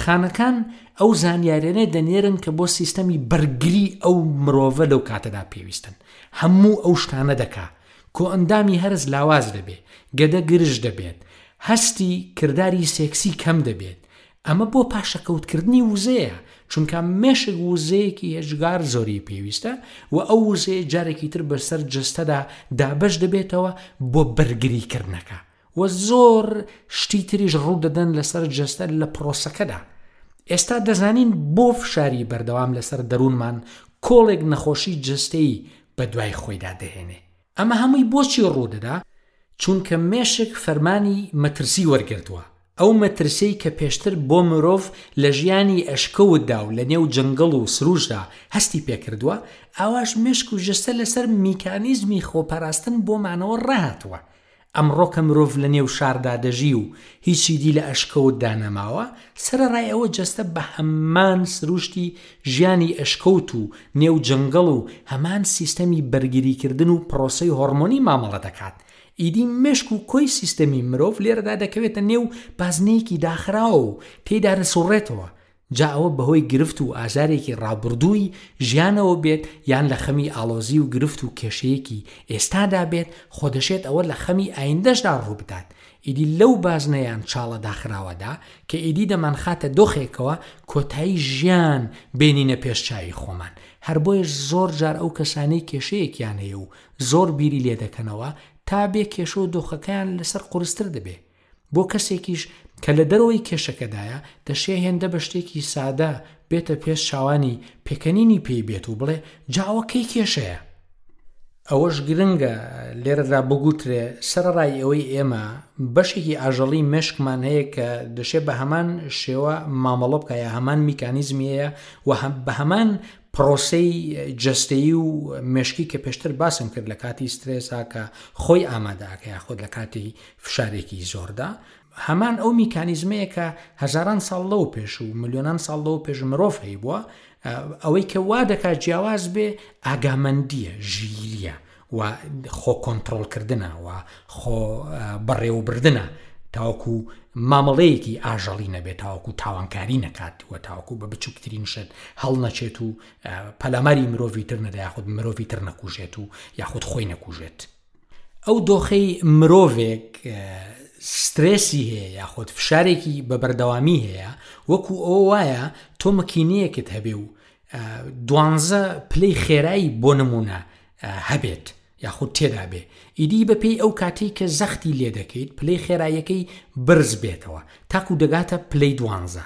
خانەکان ئەو زانیاریانە دەنێرن کە بۆ سیستەمی بەرگری ئەو مرۆڤە لەو کاتەدا پێویستن هەموو ئەو شتانە دەکا کۆ ئەندامی هەرز لاواز دەبێت گەدە گرژ دەبێت هەستی کردداری سێکسی کەم دەبێت ئەمە بۆ پاشەکەوتکردنی وزەیە چونکە مێشک وزەیەکی هێژگار زۆری پێویستە و ئەو وزەیە جارێکی تر بەسەر جستەدا دابەش دەبێتەوە بۆ بەرگریکردنەکە و زۆر شتی تریش ڕوو دەدەن لەسەر جستە لە پرۆسەکەدا. ئێستا دەزانین بۆ فشاری بەردەوام لەسەر دەروونمان کۆڵێک نەخۆشی جستەی بە دوای خۆیدا دەهێنێ. ئەمە هەمووی بۆچی ڕوودەدا؟ چونکە مێشک فەرمانی مەترسی وەرگرتووە، ئەو مەترسەی کە پێشتر بۆ مرۆڤ لە ژیانی ئەشکەوتدا و لە نێو جەنگەڵ و سروشدا هەستی پێکردووە، ئاواش مێشک و جستە لەسەر میکانیزمی خۆپاراستن بۆمانەوە ڕاهاتووە. ئەمڕۆ کە مرۆڤ لە نێو شاردا دەژی و هیچی دی لە ئەشکەوتدا نەماوە، سەرەڕای ئەوە جستە بە هەمان سروشتی ژیانی ئەشکەوت و نێو جەنگەڵ و هەمان سیستەمی بەرگریکردن و پرۆسەی هۆرمۆنی مامەڵە دەکات. ئیدی مێشک و کۆی سیستەمی مرۆڤ لێرەدا دەکەوێتە نێو بازنەیەکی داخراوە و تێیدا دەسوڕێتەوە. جا ئەوە بەهۆی گرفت و ئازارێکی ڕابردووی ژیانەوە بێت یان لە خەمی ئاڵۆزی و گرفت و کێشەیەکی ئێستادا بێت، خۆدەشێت ئەوە لە خەمی ئایندەشدا ڕوو بدات. ئیدی لەو بازنەیان چاڵە داخراوەدا کە ئیدی دەمانخاتە دۆخێکەوە کۆتایی ژیان بینینە پێشچاوی خۆمان. هەر بۆیش زۆر جار ئەو کەسانەی کێشەیەکیان هەیە و زۆر بیری لێ دەکەنەوە تا بێ کێشە و دۆخەکەیان لەسەر قورستر دەبێ. بۆ کەسێکیش کە لە دەرەوەی کێشەکەدایە دەشێ هێندە بە شتێکی سادە بێتە پێش چاوانی پێکەنینی پێی بێت و بڵێ جاوەکەی کێشەیە. ئەوەش گرنگە لێرەدا بگوترێ سەرڕای ئەوەی ئێمە بەشێکی ئاژەڵی مێشکمان هەیە کە دەشێ بە هەمان شێوە مامەڵە بکایە، هەمان میکانیزمی هەیە و بە هەمان پرۆسەی جستەیی و مێشکی کە پێشتر باسم کرد لە کاتی سترێسا کە خۆی ئامادەکە یاخود لە کاتی فشارێکی زۆردا، هەمان ئەو میکانیزمەیە کە هەزاران ساڵ لەو پێش و ملیۆنان ساڵ لەو پێش مرۆڤ هەی بووە، ئەوەی کە وا دەکات جیاواز بێ ئاگامەندیە، ژیریە و خۆ کۆنتڕۆڵکردنە و خۆ بەڕێوەبردنە، تاوەکو مامەڵەیەکی ئاژەڵی نەبێت، تاوەکو تاوانکاری نەکات و تاوەکو بە بچووکترین شت هەڵ نەچێت و پەلاماری مرۆڤی تر نەدا یاخود مرۆڤی تر نەکوژێت و یاخود خۆی نەکوژێت. ئەو دۆخەی مرۆڤێک سترێسی هەیە یاخود فشارێکی بە بەردەوامی هەیە، وەکو ئەوە وایە تۆ مەکینەیەکت هەبێ و 12 پلەی خێرایی بۆ نمونە هەبێت یاخود تێدا بێ، ئیدی بەپێی ئەو کاتەی کە زەختی لێ دەکەیت پلەی خێراییەکەی برز بێتەوە تاکو دەگاتە پلەی 12.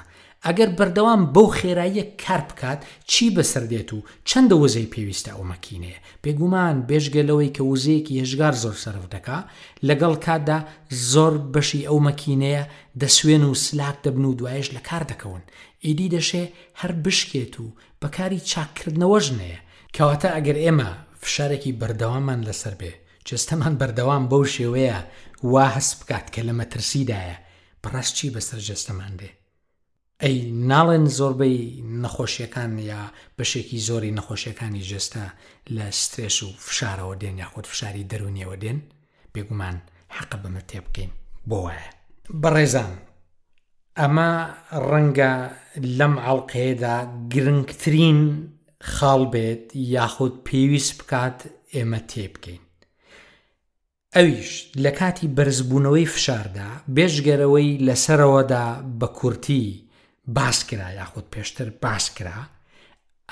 ئەگەر بەردەوام بەو خێراییە کار بکات چی بەسەردێت و چەندە وزەی پێویستە ئەو مەکینەیە؟ بێگومان بێژگەلەوەی کە وزەیەکی هێژگار زۆر سەرف دەکا، لەگەڵ کاتدا زۆر بەشی ئەو مەکینەیە دەسوێن و سلاک دەبن و دوایش لە کار دەکەون. ئیدی دەشێ هەر بشکێت و بەکاری چاککردنەوەش نەیە. کەواتە ئەگەر ئێمە فشارێکی بەردەوامان لەسەر بێ، جستەمان بەردەوام بەو شێوەیە وا هەست بکات کە لە مەترسیدایە، بەڕاست چی بەسەر جستەمان دێ؟ ئەی ناڵێن زۆربەی نەخۆشیەکان یا بەشێکی زۆری نەخۆشیەکانی جستە لە سترێس و فشارەوە دێن یاخود فشاری دەرونیەوە دێن؟ بێگومان حەقە بەمە تێ بکەین. بۆ وایە بەڕێزان، ئەمە ڕەنگە لەم ئەڵقەیەدا گرنگترین خاڵ بێت یاخود پێویست بکات ئێمە تێ بکەین. ئەویش لە کاتی بەرزبوونەوەی فشاردا بێژگەرەوەی لەسەرەوەدا بە کورتی باس کرا یاخود پێشتر باس کرا،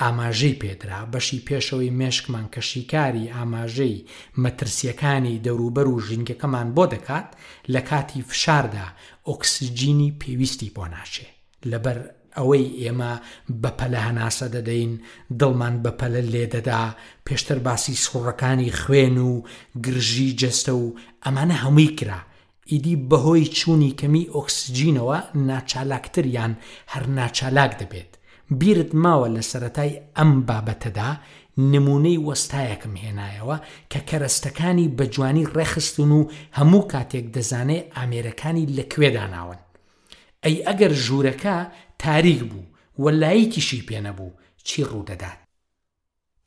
ئاماژەی پێدرا بەشی پێشەوەی مێشکمان کە شیکاری ئاماژەی مەترسیەکانی دەوروبەر و ژینگەکەمان بۆ دەکات، لە کاتی فشاردا ئۆکسجینی پێویستی بۆ ناچێ. لەبەر ئەوەی ئێمە بەپەلە هەناسە دەدەین، دڵمان بەپەلە لێدەدا، پێشتر باسی سوڕەکانی خوێن و گرژی جستە و ئەمانە هەمووی کرا. ئیدی بەهۆی چوونی کەمی ئۆکسجینەوە ناچالاکتر یان هەر ناچالاک دەبێت. بیرت ماوە لە سەرەتای ئەم بابەتەدا نمونەی وەستایەکم هێنایەوە کە کەرەستەکانی بە جوانی ڕێخستن و هەموو کاتێک دەزانێ ئامێرەکانی لەکوێدا ناون. ئەی ئەگەر ژوورەکە تاریک بوو وەلایەکیشی پێ نەبوو چی ڕوودەدات؟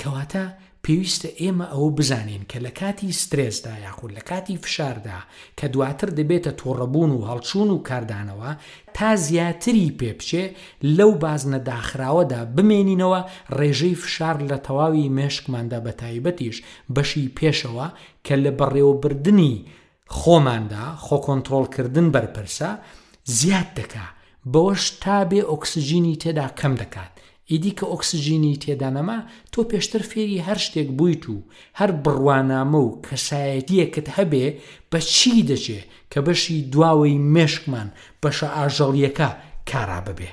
کەواتە پێویستە ئێمە ئەوە بزانین کە لە کاتی سترێسدا یاخود لە کاتی فشاردا کە دواتر دەبێتە تۆڕەبوون و هەڵچوون و کاردانەوە تا زیاتری پێبچێ لەو بازنە داخراوەدا بمێنینەوە ڕێژەی فشار لە تەواوی مێشکماندا بە تایبەتیش بەشی پێشەوە کە لە بەڕێوەبردننی خۆماندا خۆ کۆنتڕۆڵکردن بەرپرسە زیاد دەکا، بەوەش تا بێ ئۆکسجینی تێدا کەم دەکات. ئیدی کە ئۆکسجینی تێدا نەما تۆ پێشتر فێری هەر شتێک بوویت و هەر بڕوانامە و کەسایەتیەکت هەبێ بە چی دەچێ کە بەشی دواوەی مێشکمان بەشە ئاژەڵیەکە کارا ببێ.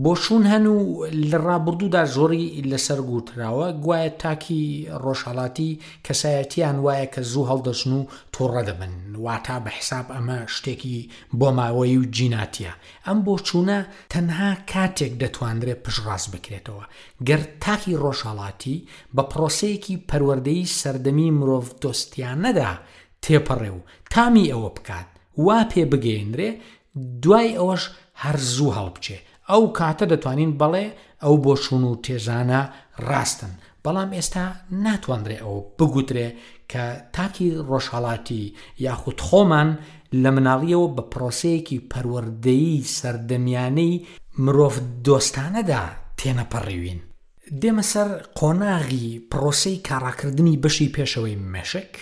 بۆشون هەن و لە ڕابردوودا زۆری لەسەر گوتراوە گوایە تاکی ڕۆژهەڵاتی کەسایەتیان وایە کە زوو هەڵدەچن و تووڕە دەبن واتا بە حساب ئەمە شتێکی بۆ ماوەی و جیناتیە. ئەم بۆچوونە تەنها کاتێک دەتوانرێت پشتڕاست بکرێتەوە گەر تاکی ڕۆژهەڵاتی بە پرۆسەیەکی پەروەردەیی سەردەمی مرۆڤ دۆستیانەدا تێپەڕێ و تامی ئەوە بکات وا پێ بگەێنرێ دوای ئەوەش هەر زوو هەڵبچێ. ئەو کاتە دەتوانین بەڵێ ئەو بۆچوون و تێزانە ڕاستن. بەڵام ئێستا ناتوانرێ ئەو بگوترێ کە تاکی ڕۆژهەڵاتی یاخود خۆمان لە مناڵیەوە بە پرۆسەیەکی پەروەردەیی سەردەمیانەی مرۆڤ دۆستانەدا تێنەپەڕیوین. دێمە سەر قۆناغی پرۆسەی کاڕاکردنی بەشی پێشەوەی مێشک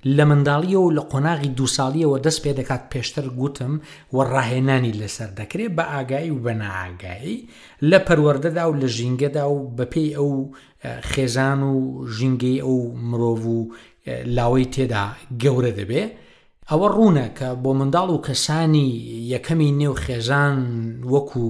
لە منداڵیە و لە قۆناغی 2 ساڵیەوە دەست پێ دەکات. پێشتر گوتم و ڕاهێنانی لەسەر دەکرێت بە ئاگایی و بە نائاگایی لە پەروەردەدا و لە ژینگەدا و بەپێی ئەو خێزان و ژینگەی ئەو مرۆڤ و لاوەی تێدا گەورە دەبێ. ئەوە ڕوونە کە بۆ منداڵ و کەسانی یەکەمی نێو خێزان وەکو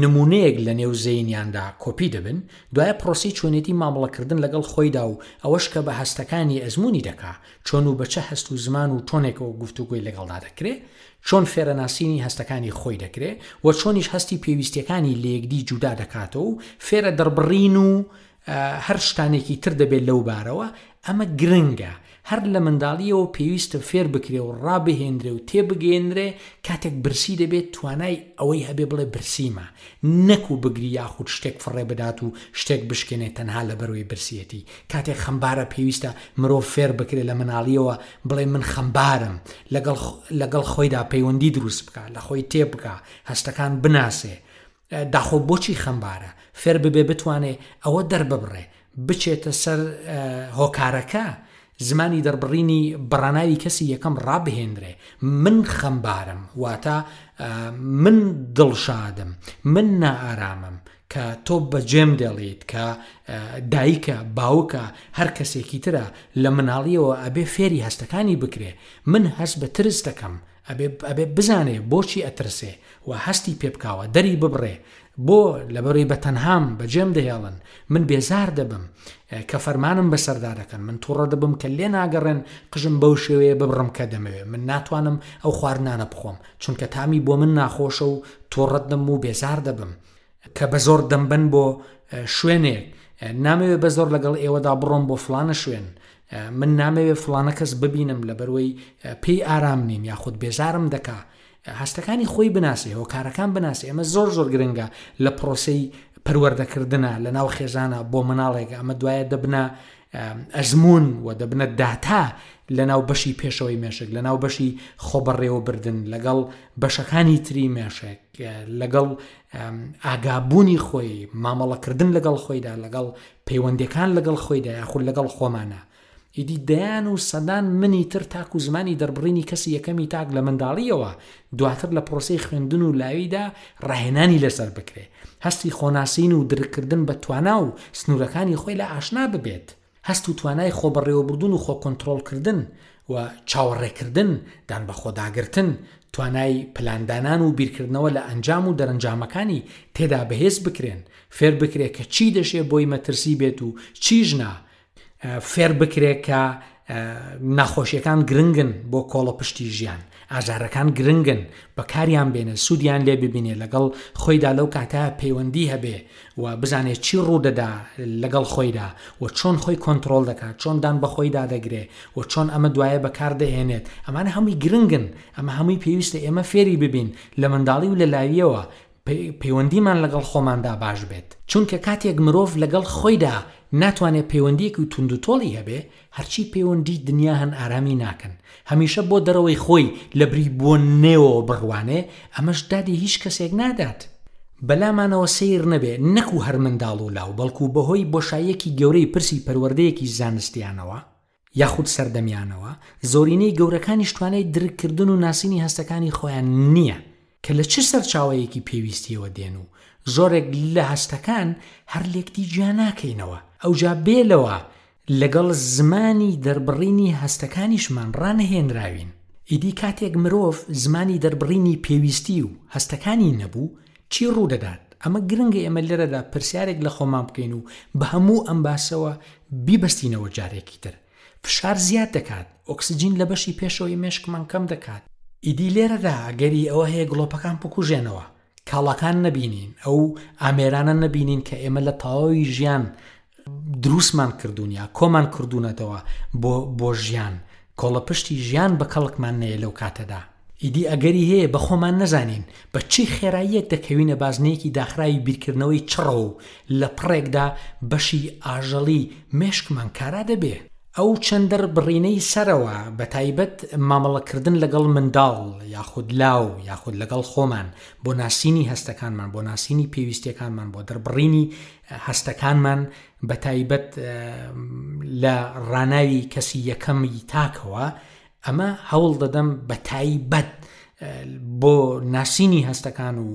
نمونەیەک لە نێو زەینیاندا کۆپی دەبن. دوایە پرۆسی چۆنێتی مامەڵەکردن لەگەڵ خۆیدا و ئەوەش کە بە هەستەکانی ئەزمموی دەکا چۆن و بەچە هەست و زمان و تۆنێکەوە گفتوگوی لەگەڵدا دەکرێت، چۆن فێرەناسینی هەستەکانی خۆی دەکرێت و چۆنیش هەستی پێویستیەکانی لە یەکدی جودا دەکاتەوە و فێرە دەربڕین و هەر شتانێکی تر دەبێت لەو بارەوە. ئەمە گرنگە. هەر لە منداڵیەوە پێویستە فێر بکرێ و ڕابهێنرێ و تێبگەێنرێ کاتێک برسی دەبێت توانای ئەوەی هەبێ بڵێ برسیمە نەکو بگری یاخود شتێک فڕێ بدات و شتێک بشکێنێت تەنها لە بەرەوەی برسیەتی. کاتێک خەمبارە پێویستە مرۆڤ فێر بکرێ لە مناڵیەوە بڵێ من خەمبارم لەگەڵ خۆیدا پەیوەندی دروست بکە لە خۆی تێ بکە هەستەکان بناسێ داخۆ بۆچی خەمبارە فێر ببێ بتوانێ ئەوە دەرببڕێ بچێتە سەر هۆکارەکە زمانی دەربڕینی بەڕاناوی کەسی یەکەم ڕابهێنرێ. من خەمبارم واتە من دڵشادم من نائارامم کە تۆ بەجێم دەڵێت کە دایکە باوکە هەر کەسێکی ترە لە مناڵیەوە ئەبێ فێری هەستەکانی بکرێ. من هەست بە ترس دەکەم ئەبێ بزانێ بۆچی ئەترسێ و هەستی پێ بکاوە دەری ببڕێ بۆ لەبەرەوەی بە تەنهام بەجێم دەهێڵن من بێزار دەبم کە فەرمانم بەسەردا دەکەن من تووڕە دەبم کە لێ ناگەڕێن قژم بەو شێوەیە ببڕم کە دەمەوێ من ناتوانم ئەو خواردنانە بخۆم چونکە تامی بۆ من ناخۆشە و تووڕەت دەم و بێزار دەبم کە بە زۆر دەمبەن بۆ شوێنێک نامەوێت بە زۆر لەگەڵ ئێوەدا بڕۆم بۆ فلانە شوێن من نامەوێت فلانە کەس ببینم لەبەرەوەی پێی ئارام نیم یاخود بێزارم دەکا. هەستەکانی خۆی بناسێ هۆکارەکان بناسێ. ئەمە زۆر گرنگە لە پرۆسەی پەروەردەکردنە لە ناو خێزانە بۆ مناڵێکە. ئەمە دوایە دەبنە ئەزمون و دەبنە داتا لە ناو بەشی پێشەوەی مێشک لە ناو بەشی خۆبەڕێوە بردن لەگەڵ بەشەکانی تری مێشک لەگەڵ ئاگابوونی خۆی مامەڵەکردن لەگەڵ خۆیدا لەگەڵ پەیوەندەکان لەگەڵ خۆیدا یاخود لەگەڵ خۆمانە. ئیدی دەیان و سەدان منی تر تاک و زمانی دەربڕینی کەسی یەکەمی تاک لە منداڵیەوە دواتر لە پرۆسەی خوێندن و لاویدا ڕاهێنانی لەسەر بکرێ. هەستی خۆناسین و درکردن بە توانا و سنوورەکانی خۆی لە ئاشنا ببێت. هەست و توانای خۆبەڕێوەبردون و خۆ کۆنتڕۆڵکردن و چاوەڕێکردن دان بە خۆداگرتن توانای پلاندانان و بیرکردنەوە لە ئەنجام و دەرەنجامەکانی تێدا بەهێز بکرێن. فێر بکرێت کە چی دەشێ بۆی مەترسی بێت و چیژنا. فێر بکرێت کە ناخۆشیەکان گرنگن بۆ کۆڵە پشتی ژیان ئاژارەکان گرنگن بەکاریان بێنە سوودیان لێ ببینێ لەگەڵ خۆیدا لەو کاتە پەیوەندی هەبێ و بزانێت چی ڕوودەدا لەگەڵ خۆیدا و چۆن خۆی کۆنتڕۆڵ دەکات چۆن دان بە خۆیدا دەگرێ و چۆن ئەمە دوایە بەکاردەهێنێت. ئەمانە هەمووی گرنگن. ئەمە هەمووی پێویستە ئێمە فێری ببین لە منداڵی و لە لاویەوە پەیوەندیمان لەگەڵ خۆماندا باش بێت. چونکە کاتێک مرۆڤ لەگەڵ خۆیدا ناتوانێت پەیوەندیەک و توندوتۆڵی هەبێ هەرچی پەیوەندی دنیا هەن ئارامی ناکەن. هەمیشە بۆ دەرەوەی خۆی لە بری بۆ نێوە بڕوانێ ئەمەش دادی هیچ کەسێک نادات. بەلامانەوە سیر نەبێ نەکو هەر منداڵ و لاو بەڵکو بەهۆی بۆشایەکی گەورەی پرسی پەروەردەیەکی زانستیانەوە یاخود سەردەمیانەوە زۆرینەی گەورەکانیش توانای درکردن و ناسینی هەستەکانی خۆیان نییە کە لە چه سەرچاوەیەکی پێویستیەوە دێن و زۆرێک لە هەستەکان هەر لێکتی جیا ناکەینەوە ئەوجا بێلەوە لەگەڵ زمانی دەربڕینی هەستەکانیشمان ڕانەهێنراوین. ئیدی کاتێک مرۆڤ زمانی دەربڕینی پێویستی و هەستەکانی نەبوو چی ڕوودەدات؟ ئەمە گرنگە ئێمە لێرەدا پرسیارێک لە خۆمان بکەین و بە هەموو ئەم باسەوە بیبەستینەوە جارێکی تر. فشار زیاد دەکات، ئۆکسجین لە بەشی پێشەوەی مێشکمان کەم دەکات. ئیدی لێرەدا ئەگەری ئەوە هەیە گڵۆپەکان بکوژێنەوە، کاڵەکان نەبینین، ئەو ئامێرانە نەبینین کە ئێمە لە تەواوی ژیان دروستمان کردوون یا کۆمان کردوونەتەوە بۆ ژیان، کۆڵەپشتی ژیان بە کەڵکمان نەیە لەو کاتەدا. ئیدی ئەگەری هەیە بە خۆمان نەزانین بە چی خێراییەک دەکەوینە بازنەیەکی داخراوی بیرکردنەوەی چڕە و لە پڕێکدا بەشی ئاژەڵی مێشکمان کارا دەبێ. ئەو چەندەر بڕینەی سەرەوە بە تایبەت مامەڵەکردن لەگەڵ منداڵ یاخود لاو یاخود لەگەڵ خۆمان بۆ ناسینی هەستەکانمان، بۆ ناسینی پێویستیەکانمان، بۆ دەربڕینی هەستەکانمان بە تایبەت لە ڕاناوی کەسی یەکەمی تاکەوە، ئەمە هەوڵ دەدەم بە تایبەت بۆ ناسینی هەستەکان و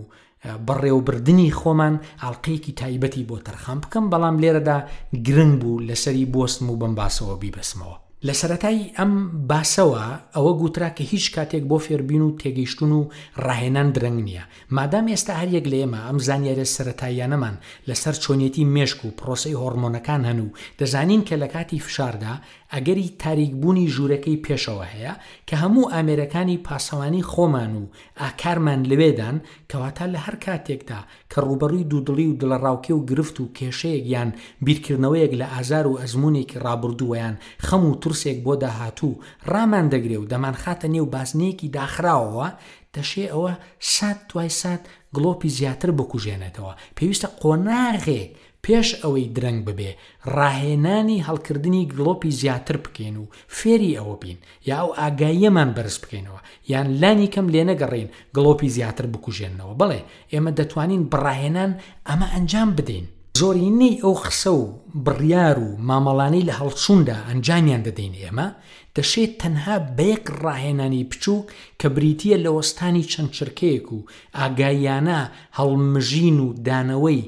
بەڕێوەبردنی خۆمان ئاڵقەیەکی تایبەتی بۆ تەرخان بکەم، بەڵام لێرەدا گرنگ بوو لەسەری بۆستم و بەم باسەوە بیبەسمەوە. لە سەرەتای ئەم باسەوە ئەوە گوترا کە هیچ کاتێک بۆ فێربین و تێگەیشتون و ڕاهێنان درەنگ نییە. مادام ئێستا هەریەک لە ئێمە ئەم زانیارە سەرەتاییانەمان لەسەر چۆنیەتی مێشک و پرۆسەی هۆرمۆنەکان هەن و دەزانین کە لە کاتی فشاردا ئەگەری تاریکبوونی ژوورەکەی پێشەوە هەیە کە هەموو ئامێرەکانی پاسەوانی خۆمان و ئاکارمان لەوێدان، کەواتە لە هەر کاتێکدا کە ڕوبەڕووی دوودڵی و دڵەڕاوکێ و گرفت و کێشەیەک یان بیرکردنەوەیەک لە ئازار و ئەزمونێکی ڕابردووەیان خەم و تورسێک بۆ داهاتوو ڕامان دەگرێ و دەمان خاتە نێو بازنەیەکی داخراوەوە، دەشێ ئەوە سات توای سات گڵۆپی زیاتر بکوژێنێتەوە. پێویستە قۆناغێ پێش ئەوەی درەنگ ببێ ڕاهێنانی هەڵکردنی گڵۆپی زیاتر بکەین و فێری ئەوە بین، یا ئەو ئاگاییەمان بەرز بکەینەوە، یان لانی کەم لێ نەگەڕین گڵۆپی زیاتر بکوژێنەوە. بەڵێ ئێمە دەتوانین بڕاهێنان ئەمە ئەنجام بدەین. زۆرینەی ئەو قسە و بڕیار و مامەڵانەی لە هەڵچووندا ئەنجامیان دەدەین ئێمە دەشێت تەنها بەیەک ڕاهێنانی بچووک کە بریتیە لە وەستانی چەند چرکەیەک و ئاگایانە هەڵمژین و دانەوەی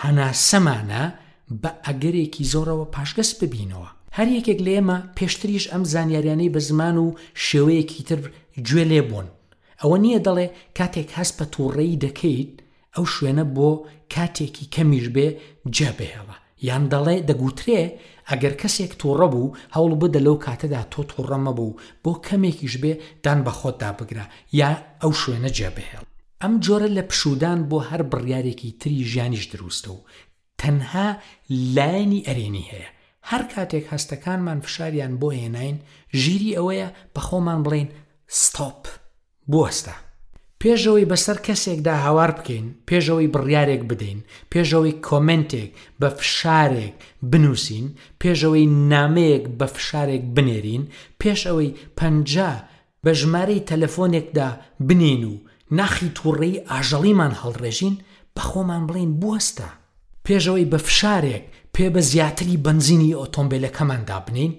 هەناسەمانە بە ئەگەرێکی زۆرەوە پاشگەست ببینەوە. هەر یەکێک لە ئێمە پێشتریش ئەم زانیاریانەی بە زمان و شێوەیەکی تر گوێ لێ بوون. ئەوە نییە دەڵێ کاتێک هەست بە تووڕێی دەکەیت ئەو شوێنە بۆ کاتێکی کەمیش بێ جێبهێڵە، یان دەڵێ دەگوترێ ئەگەر کەسێک تووڕە بوو هەوڵ بدە لەو کاتەدا تۆ تووڕە مەبوو بۆ کەمێکیش بێ دان بە خۆتدا بگرە یا ئەو شوێنە جێبهێڵ. ئەم جۆرە لە پشودان بۆ هەر بڕیارێکی تری ژیانیش دروستە و تەنها لایەنی ئەرێنی هەیە. هەر کاتێک هەستەکانمان فشاریان بۆ هێناین ژیری ئەوەیە بە خۆمان بڵێن ستۆپ، بوەستە. پێشەوەی بەسەر کەسێکدا هاوار بکەین، پێشەوەی بڕیارێک بدەین، پێشەوەی کۆمنتێک بە فشارێک بنووسین، پێشەوەی نامەیەک بە فشارێک بنێرین، پێش ئەوەی 50 بە ژمارەی تەلەفۆنێکدا بنین و ناخی تووڕێی ئاژەڵیمان هەڵڕێژین، بە خۆمان بڵێن بوەستە. پێشەوەی بە فشارێک پێ بە زیاتری بنزینی ئۆتۆمبیلەکەماندا بنین،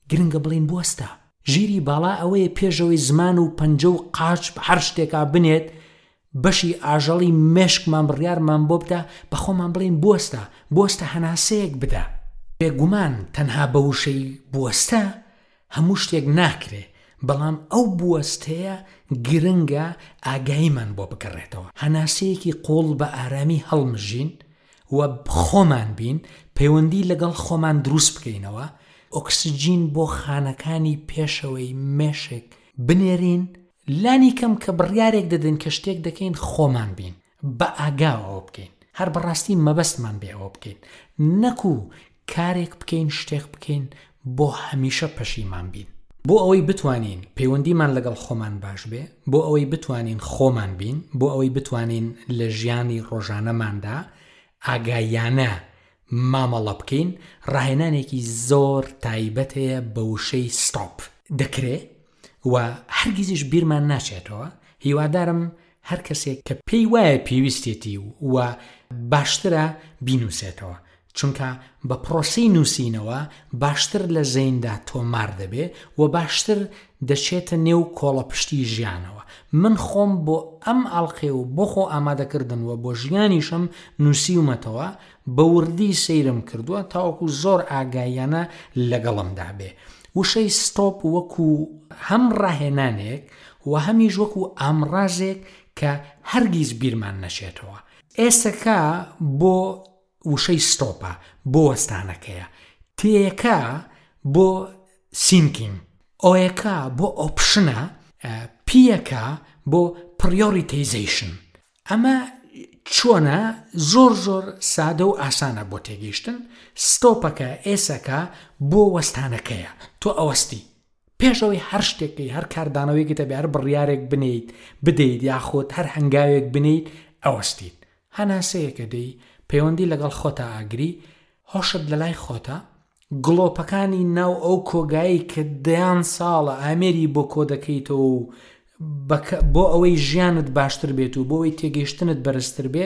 گرنگە بڵێن بوەستە. ژیری باڵا ئەوەیە پێشەوەی زمان و پەنجە و قاچ بە هەر شتێکا بنێت بەشی ئاژەڵی مێشکمان بڕیارمان بۆ بدە، بە خۆمان بڵێن بوەستە، بوەستە هەناسەیەک بدە. بێگومان تەنها بە وشەی بوەستە هەموو شتێک ناکرێ، بەڵام ئەو بوەستەیە گرنگە ئاگاییمان بۆ بگەڕێتەوە. هەناسەیەکی قوڵ بە ئارامی هەڵمژین و خۆمان بین، پەیوەندی لەگەڵ خۆمان دروست بکەینەوە، ئۆکسجین بۆ خانەکانی پێشەوەی مێشک بنێرین، لانی کەم کە بڕیارێک دەدەین کە شتێک دەکەین خۆمان بین، بە ئاگاوەوە بکەین. هەر بەڕاستی مەبەستمان بێ ئەوە بکەین، نەکو کارێک بکەین شتێک بکەین بۆ هەمیشە پەشیمان بین. بۆ ئەوەی بتوانین پەیوەندیمان لەگەڵ خۆمان باش بێ، بۆ ئەوەی بتوانین خۆمان بین، بۆ ئەوەی بتوانین لە ژیانی ڕۆژانەماندا ئاگایانە مامەڵە بکەین، ڕاهێنانێکی زۆر تایبەت هەیە بە وشەی ستۆپ دەکرێت و هەرگیزیش بیرمان ناچێتەوە. هیوادارم هەر کەسێک کە پێی وایە پێویستێتی و باشترە بینوسێتەوە. چونکە بە پرۆسەی نووسینەوە باشتر لە زەیندا تۆمار دەبێ و باشتر دەچێتە نێو کۆڵەپشتی ژیانەوە. من خۆم بۆ ئەم ئاڵقێ و بۆ خۆ ئامادەکردن و بۆ ژیانیشم نووسیومەتەوە، بە وردی سەیرم کردووە تاوەکو زۆر ئاگایانە لەگەڵمدا بێ. وشەی ستۆپ وەکو هەم ڕاهێنانێک و هەمیش وەکو ئامڕازێک کە هەرگیز بیرمان نەچێتەوە. ئێسەکە بۆ وشەی ستۆپە، بۆ وەستانەکەیە، تێیەکە بۆ سینکینگ، ئۆیەکە بۆ ئۆپشنە، پیەکە بۆ پریۆریتیزیشن. ئەمە چۆنە؟ زۆر سادە و ئاسانە بۆ تێگەیشتن. ستۆپەکە ئێسەکە بۆ وەستانەکەیە، تۆ ئەوەستی پێشەوەی هەر شتێکی هەر کاردانەوەیەکی دەبێ هەر بڕیارێک بنیت بدەیت یاخۆت هەر هەنگاوێک بنیت ئەوەستیت. هەناسەیەکە دەی پەیوەندی لەگەڵ خۆتە ئاگری، هۆشت لە لای خۆتە، گڵۆپەکانی ناو ئەو کۆگایی کە دەیان ساڵە ئامێری بۆ کۆ دەکەیتەوە و بۆ ئەوەی ژیانت باشتر بێت و بۆ ئەوەی تێگەیشتنت بەرزتر بێ،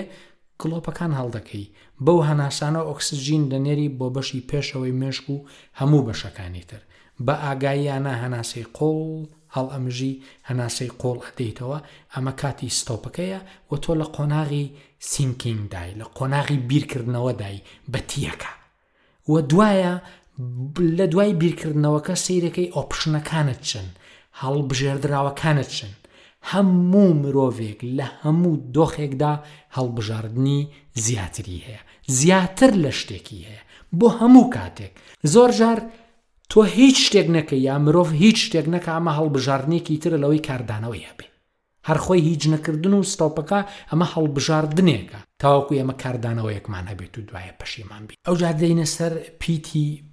گڵۆپەکان هەڵدەکەی. بەو هەناسانە ئۆکسجین دەنێری بۆ بەشی پێشەوەی مێشک و هەموو بەشەکانی تر. بە ئاگاییانە هەناسەی قۆڵ هەڵ ئەمژی هەناسەی قۆڵ ئەدەیتەوە. ئەمە کاتی ستۆپەکەیە و تۆ لە قۆناغی سینکینگدای، لە قۆناغی بیرکردنەوەدای بەتیەکە. و دوایە لە دوای بیرکردنەوەکە سەیرەکەی ئۆپشنەکانت چن، هەڵبژێردراوەکانت چن. هەموو مرۆڤێک لە هەموو دۆخێکدا هەڵبژاردننی زیاتری هەیە، زیاتر لە شتێکی هەیە بۆ هەموو کاتێک. زۆر جار تۆ هیچ شتێک نەکەی یا مرۆڤ هیچ شتێک نەکە، ئەمە هەڵبژاردنێکی ترە لەوەی کاردانەوەی هەبێ. هەرخۆی هیچ نەکردن و ستۆپەکە ئەمە هەڵبژاردنێکە تاوەکو ئێمە کاردانەوەیەکمان هەبێت و دوایە پەشیمان بێت. ئەو جا دەینە سەر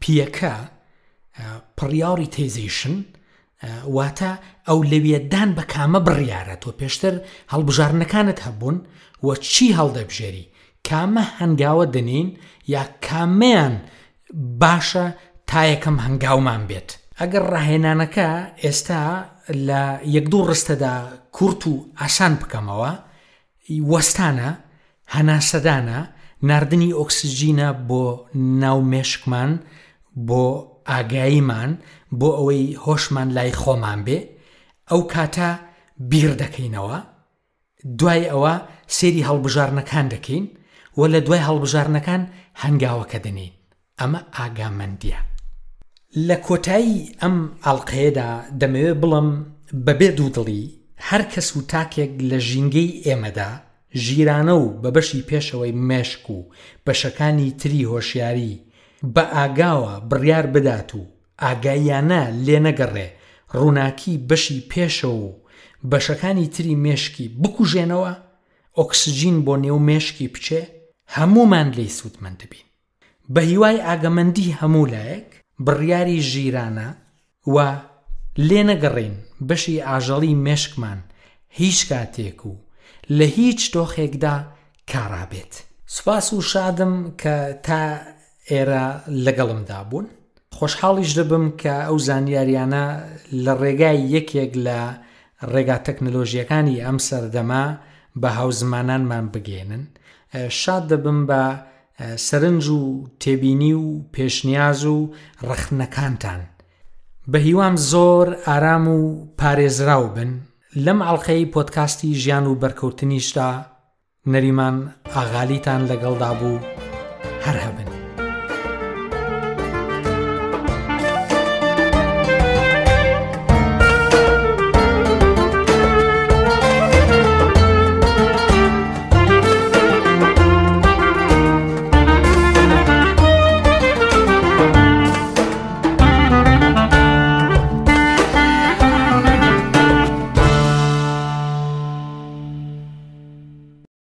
پیەکە، پریۆریتیزیشن، واتە ئەو لەوێدان بە کامە بڕیارە. تۆ پێشتر هەڵبژارنەکانت هەبوون و چی هەڵدەبژێری، کامە هەنگاوە دەنین یا کامەیان باشە تا یەکەم هەنگاومان بێت. ئەگەر ڕاهێنانەکە ئێستا لە یەک دوو ڕستەدا کورت و ئاسان بکەمەوە، وەستانە، هەناسەدانە، ناردنی ئۆکسجینە بۆ ناو مێشکمان، بۆ ئاگاییمان، بۆ ئەوەی هۆشمان لای خۆمان بێ. ئەو کاتە بیر دەکەینەوە، دوای ئەوە سێری هەڵبژارنەکان دەکەین و لە دوای هەڵبژارنەکان هەنگاوەکە دەنین. ئەمە ئاگامەندیە. لە کۆتایی ئەم ئاڵقەیەدا دەمەوێت بڵم بەبێ دوودڵی هەر کەس و تاکێک لە ژینگەی ئێمەدا ژیرانە و بە بەشی پێشەوەی مێشک و بەشەکانی تری هۆشیاری بە ئاگاوە بڕیار بدات و ئاگاییانە لێ نەگەڕێ، ڕووناکی بەشی پێشەوە و بەشەکانی تری مێشکی بکوژێنەوە، ئۆکسجین بۆ نێو مێشکی بچێ، هەمومان لێی سوودمەند بین. بە هیوای ئاگەمەندی هەموو لایەک بڕیاری ژیرانە و لێ نەگەڕین بەشی ئاژەڵی مێشکمان هیچ کاتێک و لە هیچ دۆخێکدا کارابێت. سوپاس و شادم کە تا ئێرە لەگەڵمدا بوون. خۆشحاڵیش دەبم کە ئەو زانیاریانە لە ڕێگای یەکێک لە ڕێگا تەکنۆلۆژیەکانی ئەم سەردەما بە هاوزمانانمان بگێنن. شاد دەبم بە سەرنج و تێبینی و پێشنیاز و ڕەخنەکانتان. بە هیوام زۆر ئارام و پارێزراو بن. لەم ئاڵقەی پۆدکاستی ژیان و بەرکەوتنیشدا نەریمان ئاغالیتان لەگەڵدا بوو. هەر هەبن.